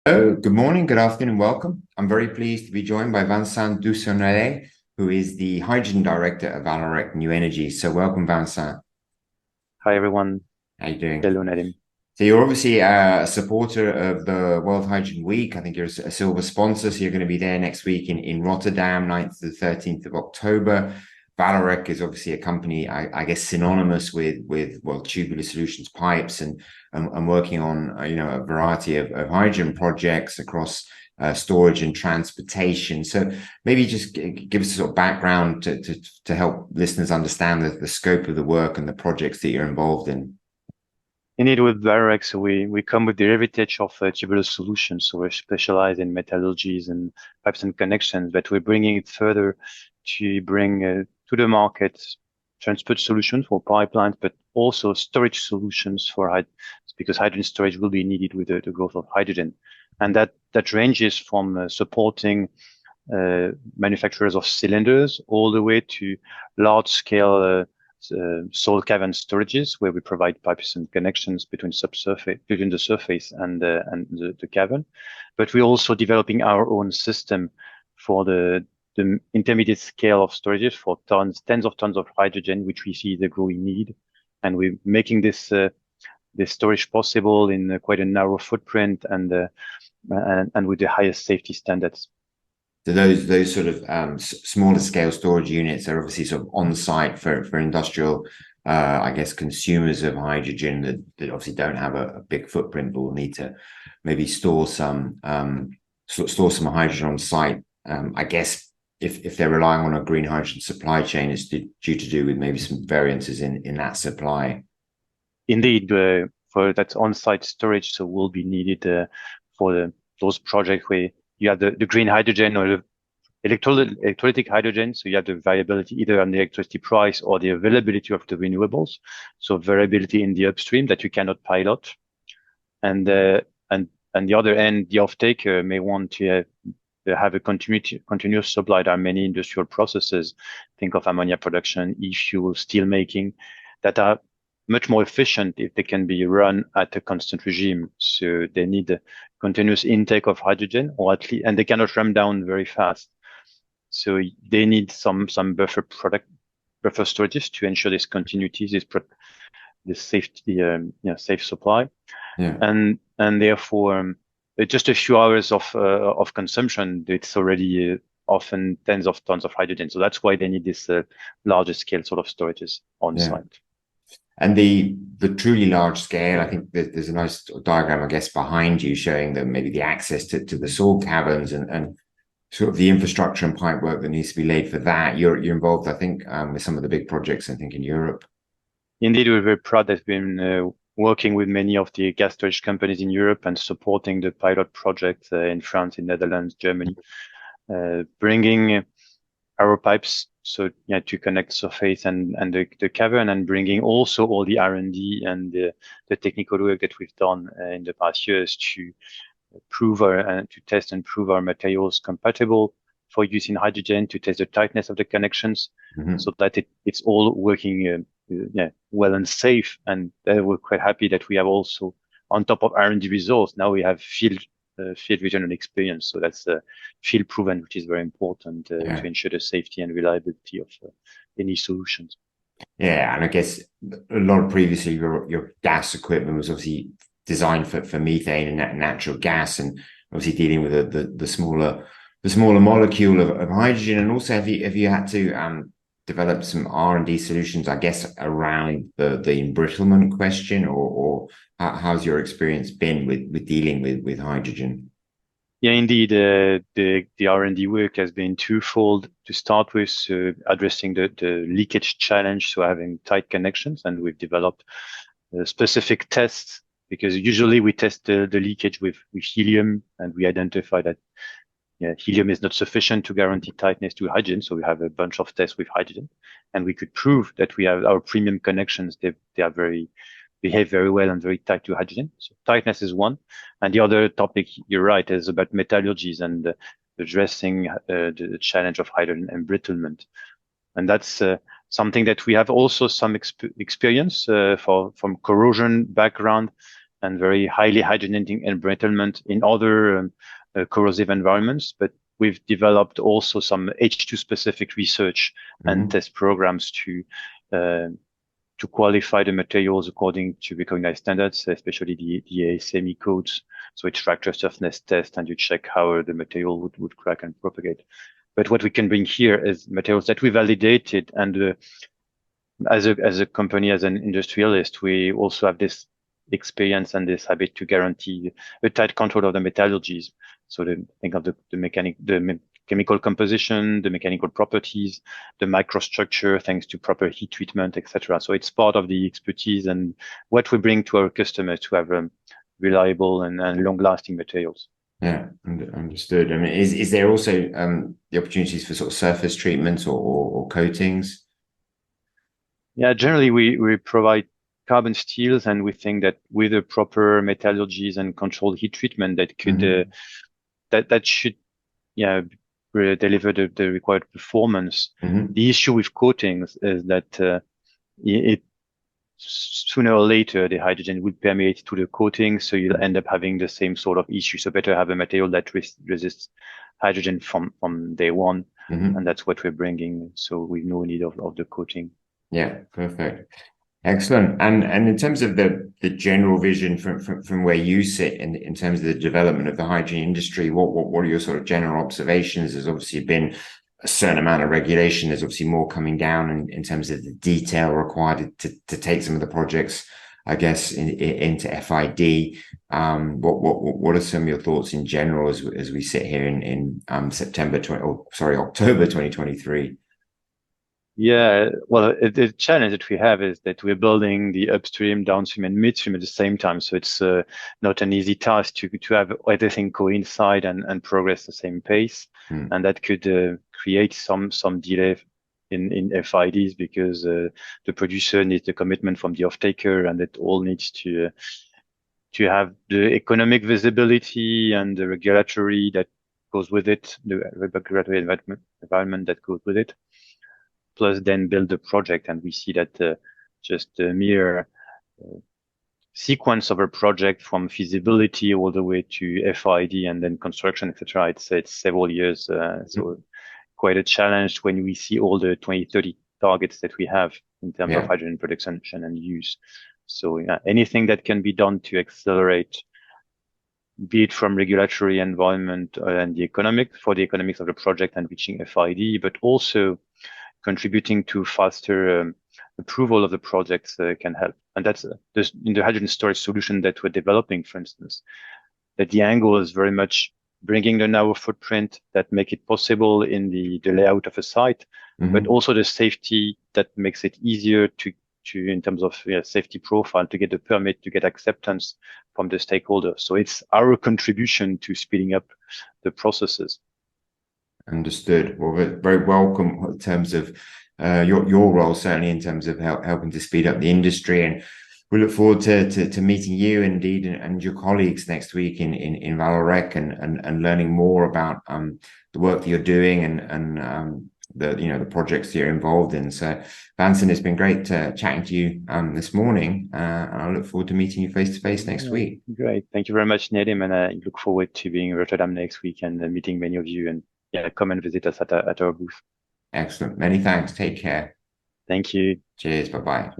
Oh, good morning, good afternoon, welcome. I'm very pleased to be joined by Vincent Designolle, who is the Hydrogen Director of Vallourec New Energies. So welcome, Vincent. Hi, everyone. How you doing? Hello, Nadim. So you're obviously a supporter of the World Hydrogen Week. I think you're a silver sponsor, so you're going to be there next week in Rotterdam, 9th to the 13th of October. Vallourec is obviously a company, I guess, synonymous with well, tubular solutions pipes and working on a variety of hydrogen projects across storage and transportation. So maybe just give us a sort of background to help listeners understand the scope of the work and the projects that you're involved in. Indeed, with Vallourec, so we come with the heritage of tubular solutions. So we're specialized in metallurgies and pipes and connections, but we're bringing it further to bring to the market transport solutions for pipelines, but also storage solutions for because hydrogen storage will be needed with the growth of hydrogen. And that ranges from supporting manufacturers of cylinders all the way to large scale soil cavern storages, where we provide pipes and connections between the surface and the cavern. But we're also developing our own system for the intermediate scale of storages for tens of tons of hydrogen, which we see the growing need. And we're making this storage possible in quite a narrow footprint and with the highest safety standards. So those sort of smaller scale storage units are obviously sort of on site for industrial, I guess, consumers of hydrogen that obviously don't have a big footprint, but will need to maybe store some hydrogen on site. I guess if they're relying on a green hydrogen supply chain, it's due to do with maybe some variances in that supply. Indeed, for that on-site storage, so will be needed for those projects where you have the green hydrogen or the electrolytic hydrogen. So you have the variability either on the electricity price or the availability of the renewables. So variability in the upstream that you cannot pilot. And the other end, the off-taker may want to have a continuous supply. There are many industrial processes. Think of ammonia production, e-fuel, steel making, that are much more efficient if they can be run at a constant regime. So they need a continuous intake of hydrogen, or at least, and they cannot ramp down very fast. So they need some buffer storages to ensure this continuity, this safety, safe supply. Yeah. And therefore, just a few hours of consumption, it's already often tens of tons of hydrogen. So that's why they need this larger scale sort of storages on site. And the truly large scale, I think there's a nice diagram, I guess, behind you showing that maybe the access to the soil caverns and sort of the infrastructure and pipe work that needs to be laid for that. You're involved, I think, with some of the big projects, I think, in Europe. Indeed, we're very proud that we've been working with many of the gas storage companies in Europe and supporting the pilot project in France, in Netherlands, Germany, bringing our pipes to connect surface and the cavern, and bringing also all the R&D and the technical work that we've done in the past years to to test and prove our materials compatible for use in hydrogen, to test the tightness of the connections, so that it's all working well and safe. And we're quite happy that we have also, on top of R&D results, now we have field vision and experience. So that's field proven, which is very important to ensure the safety and reliability of any solutions. Yeah, and I guess a lot of previously your gas equipment was obviously designed for methane and natural gas, and obviously dealing with the smaller molecule of hydrogen. And also, have you had to develop some R&D solutions, I guess, around the embrittlement question, or how's your experience been with dealing with hydrogen? Yeah, indeed, the R&D work has been twofold. To start with, addressing the leakage challenge, so having tight connections, and we've developed specific tests, because usually we test the leakage with helium, and we identify that helium is not sufficient to guarantee tightness to hydrogen. So we have a bunch of tests with hydrogen, and we could prove that we have our premium connections. They behave very well and very tight to hydrogen. So tightness is one. And the other topic, you're right, is about metallurgies and addressing the challenge of hydrogen embrittlement. And that's something that we have also some experience from corrosion background and very highly hydrogenating embrittlement in other corrosive environments. But we've developed also some H2 specific research and test programs to qualify the materials according to recognized standards, especially the ASME codes. So it's fracture toughness test, and you check how the material would crack and propagate. But what we can bring here is materials that we validated, and as a company, as an industrialist, we also have this experience and this habit to guarantee a tight control of the metallurgies. So think of the chemical composition, the mechanical properties, the microstructure, thanks to proper heat treatment, etc. So it's part of the expertise and what we bring to our customers to have reliable and long-lasting materials. Yeah, understood. I mean, is there also the opportunities for sort of surface treatments or coatings? Yeah, generally we provide carbon steels, and we think that with the proper metallurgies and controlled heat treatment, that could that should deliver the required performance. The issue with coatings is that it sooner or later the hydrogen will permeate to the coating, so you'll end up having the same sort of issue. So better have a material that resists hydrogen from day one, and that's what we're bringing. So we've no need of the coating. Yeah, perfect. Excellent. And in terms of the general vision from where you sit in terms of the development of the hydrogen industry, what are your sort of general observations? There's obviously been a certain amount of regulation. There's obviously more coming down in terms of the detail required to take some of the projects, I guess, into FID. What are some of your thoughts in general as we sit here in October 2023? Yeah, well, the challenge that we have is that we're building the upstream, downstream, and midstream at the same time. So it's not an easy task to have everything coincide and progress the same pace, and that could create some delay in FIDs, because the producer needs the commitment from the off-taker, and it all needs to have the economic visibility and the regulatory that goes with it, the regulatory environment that goes with it, plus then build the project. And we see that just the mere sequence of a project from feasibility all the way to FID and then construction, etc. It's several years. So quite a challenge when we see all the 2030 targets that we have in terms of hydrogen production and use. So anything that can be done to accelerate, be it from regulatory environment and the economics of the project and reaching FID, but also contributing to faster approval of the projects can help. And that's in the hydrogen storage solution that we're developing, for instance, that the angle is very much bringing the narrow footprint that make it possible in the layout of a site, but also the safety that makes it easier to in terms of safety profile, to get the permit, to get acceptance from the stakeholders. So it's our contribution to speeding up the processes. Understood. Well, very welcome in terms of your role, certainly in terms of helping to speed up the industry. And we look forward to meeting you indeed and your colleagues next week in Vallourec and learning more about the work that you're doing and the projects that you're involved in. So Vincent, it's been great chatting to you this morning, and I look forward to meeting you face to face next week. Great. Thank you very much, Nedim, and I look forward to being in Rotterdam next week and meeting many of you, and come and visit us at our booth. Excellent. Many thanks. Take care. Thank you. Cheers. Bye-bye.